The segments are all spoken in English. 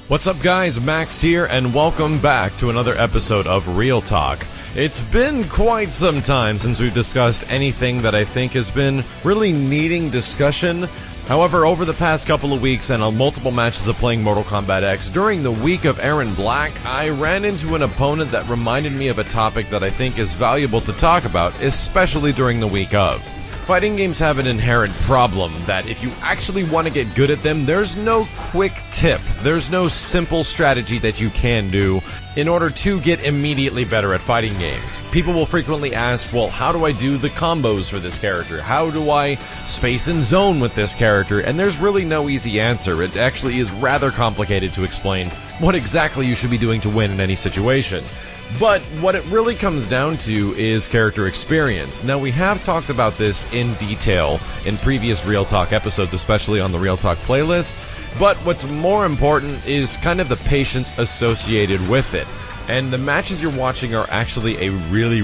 What's up guys, Max here, and welcome back to another episode of Real Talk. It's been quite some time since we've discussed anything that I think has been really needing discussion. However, over the past couple of weeks and on multiple matches of playing Mortal Kombat X, during the week of Aaron Black, I ran into an opponent that reminded me of a topic that I think is valuable to talk about, especially during the week of. Fighting games have an inherent problem that if you actually want to get good at them, there's no quick tip, there's no simple strategy that you can do in order to get immediately better at fighting games. People will frequently ask, well, how do I do the combos for this character? How do I space and zone with this character? And there's really no easy answer. It actually is rather complicated to explain what exactly you should be doing to win in any situation. But what it really comes down to is character experience. Now, we have talked about this in detail in previous Real Talk episodes, especially on the Real Talk playlist, but what's more important is kind of the patience associated with it. And the matches you're watching are actually a really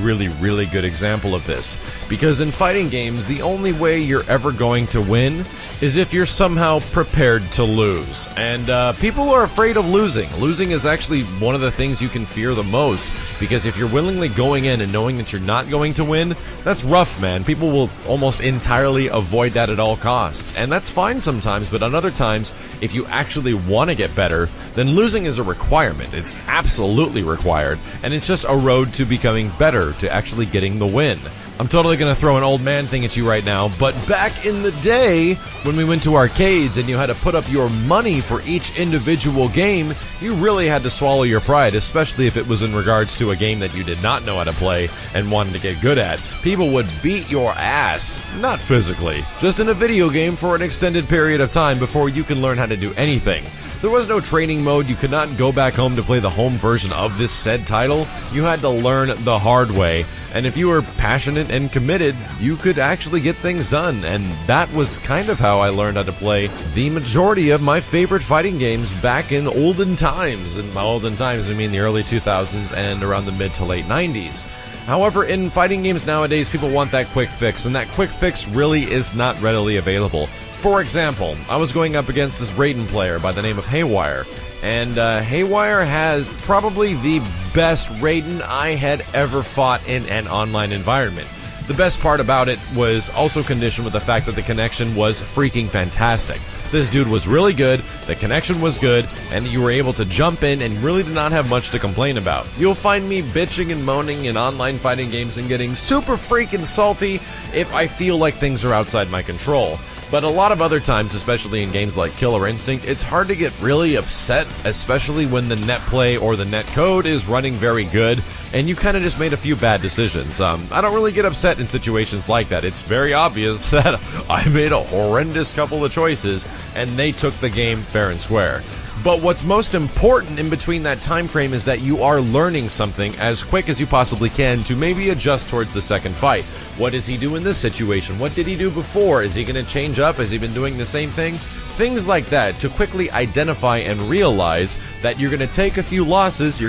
good example of this. Because in fighting games, the only way you're ever going to win is if you're somehow prepared to lose. And people are afraid of losing. Losing is actually one of the things you can fear the most. Because if you're willingly going in and knowing that you're not going to win, that's rough, man. People will almost entirely avoid that at all costs. And that's fine sometimes, but on other times, if you actually want to get better, then losing is a requirement. It's absolutely required, and it's just a road to becoming better, to actually getting the win. I'm totally gonna throw an old man thing at you right now, but back in the day, when we went to arcades and you had to put up your money for each individual game, you really had to swallow your pride, especially if it was in regards to a game that you did not know how to play and wanted to get good at. People would beat your ass, not physically, just in a video game for an extended period of time before you can learn how to do anything. There was no training mode. You could not go back home to play the home version of this said title. You had to learn the hard way. And if you were passionate and committed, you could actually get things done. And that was kind of how I learned how to play the majority of my favorite fighting games back in olden times. And by olden times, I mean the early 2000s and around the mid to late 90s. However, in fighting games nowadays, people want that quick fix, and that quick fix really is not readily available. For example, I was going up against this Raiden player by the name of Haywire, and Haywire has probably the best Raiden I had ever fought in an online environment. The best part about it was also conditioned with the fact that the connection was freaking fantastic. This dude was really good, the connection was good, and you were able to jump in and really did not have much to complain about. You'll find me bitching and moaning in online fighting games and getting super freaking salty if I feel like things are outside my control. But a lot of other times, especially in games like Killer Instinct, it's hard to get really upset, especially when the net play or the net code is running very good, and you kind of just made a few bad decisions. I don't really get upset in situations like that. It's very obvious that I made a horrendous couple of choices, and they took the game fair and square. But what's most important in between that time frame is that you are learning something as quick as you possibly can to maybe adjust towards the second fight. What does he do in this situation? What did he do before? Is he going to change up? Has he been doing the same thing? Things like that, to quickly identify and realize that you're going to take a few losses,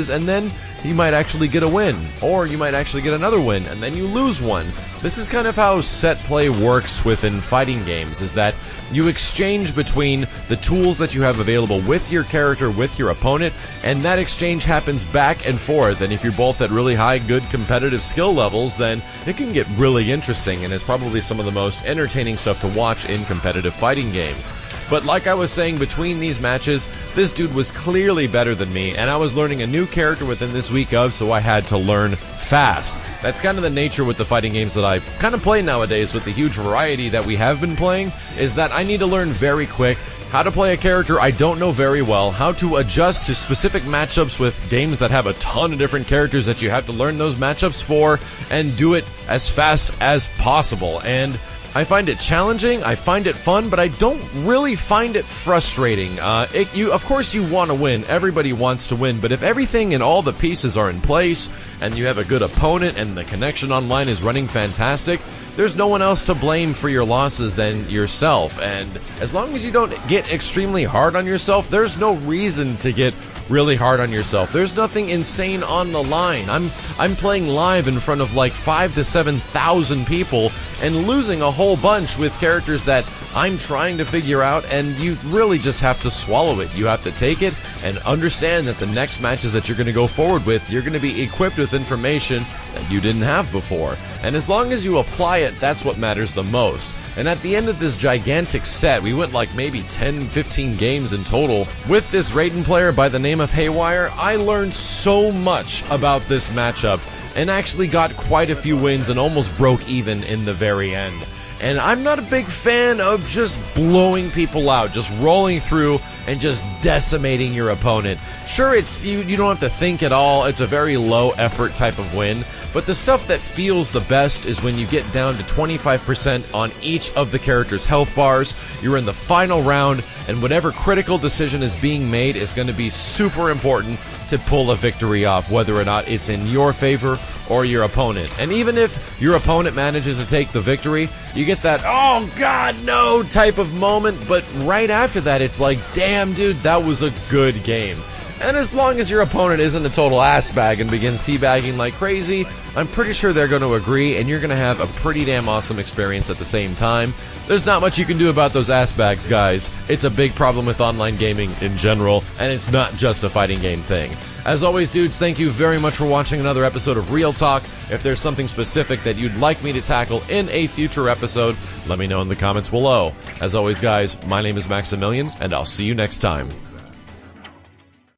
and then you might actually get a win, or you might actually get another win, and then you lose one. This is kind of how set play works within fighting games, is that you exchange between the tools that you have available with your character, with your opponent, and that exchange happens back and forth, and if you're both at really high, good competitive skill levels, then it can get really interesting, and it's probably some of the most entertaining stuff to watch in competitive fighting games. But like I was saying, between these matches, this dude was clearly better than me, and I was learning a new character within this week of, so I had to learn fast. That's kind of the nature with the fighting games that I kind of play nowadays, with the huge variety that we have been playing, is that I need to learn very quick how to play a character I don't know very well, how to adjust to specific matchups with games that have a ton of different characters that you have to learn those matchups for, and do it as fast as possible. And I find it challenging, I find it fun, but I don't really find it frustrating. Of course you want to win, everybody wants to win, but if everything and all the pieces are in place, and you have a good opponent, and the connection online is running fantastic, there's no one else to blame for your losses than yourself. And as long as you don't get extremely hard on yourself, there's no reason to get really hard on yourself. There's nothing insane on the line. I'm playing live in front of like 5,000 to 7,000 people and losing a whole bunch with characters that I'm trying to figure out, and you really just have to swallow it. You have to take it and understand that the next matches that you're going to go forward with, you're going to be equipped with information that you didn't have before. And as long as you apply it, that's what matters the most. And at the end of this gigantic set, we went like maybe 10, 15 games in total. With this Raiden player by the name of Haywire, I learned so much about this matchup and actually got quite a few wins and almost broke even in the very end. And I'm not a big fan of just blowing people out, just rolling through and just decimating your opponent. Sure, it's you don't have to think at all. It's a very low effort type of win. But the stuff that feels the best is when you get down to 25% on each of the character's health bars. You're in the final round, and whatever critical decision is being made is going to be super important to pull a victory off, whether or not it's in your favor or your opponent. And even if your opponent manages to take the victory, you get that, oh god, no type of moment, but right after that, it's like, damn dude, that was a good game. And as long as your opponent isn't a total ass bag and begins teabagging like crazy, I'm pretty sure they're going to agree, and you're going to have a pretty damn awesome experience at the same time. There's not much you can do about those ass bags, guys. It's a big problem with online gaming in general, and it's not just a fighting game thing. As always, dudes, thank you very much for watching another episode of Real Talk. If there's something specific that you'd like me to tackle in a future episode, let me know in the comments below. As always, guys, my name is Maximilian, and I'll see you next time.